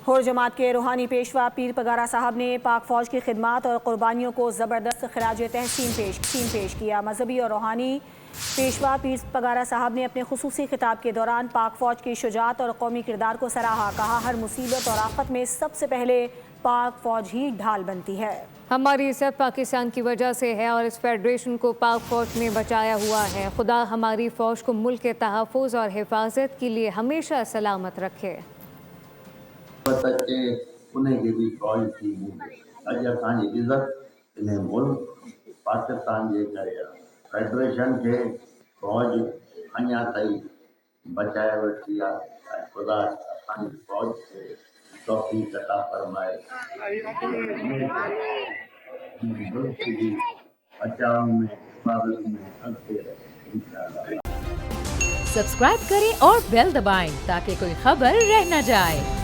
हुर जमात के रूहानी पेशवा पीर पगारा साहब ने पाक फ़ौज की खिदमत और क़ुरबानियों को ज़बरदस्त खराज तहसीन पेश किया। मजहबी और रूहानी पेशवा पीर पगारा साहब ने अपने खुसूसी खिताब के दौरान पाक फ़ौज की शुजात और कौमी किरदार को सराहा। कहा, हर मुसीबत और आफत में सबसे पहले पाक फ़ौज ही ढाल बनती है। हमारी इज़्ज़त पाकिस्तान की वजह से है और इस फेडरेशन को पाक फ़ौज ने बचाया हुआ है। खुदा हमारी फ़ौज को मुल्क के तहफ़्फ़ुज़ और हिफाजत के लिए हमेशा सलामत रखे। उनखे भी फ़ौज थी अॼु असांजी इज़त इन मुल्क पाकिस्तान जे करे आहे। फेडरेशन खे फ़ौज अञा ताईं बचाए वरिती आहे। ख़ुदा असांजी फ़ौज खे तौफ़ीक़ अता फ़रमाए। मुल्क जी बचाव में हिफाज़त में अॻिते रहे इंशाअल्लाह। सब्सक्राइब करें और बेल दबाएं ताकि कोई खबर रह न जाए।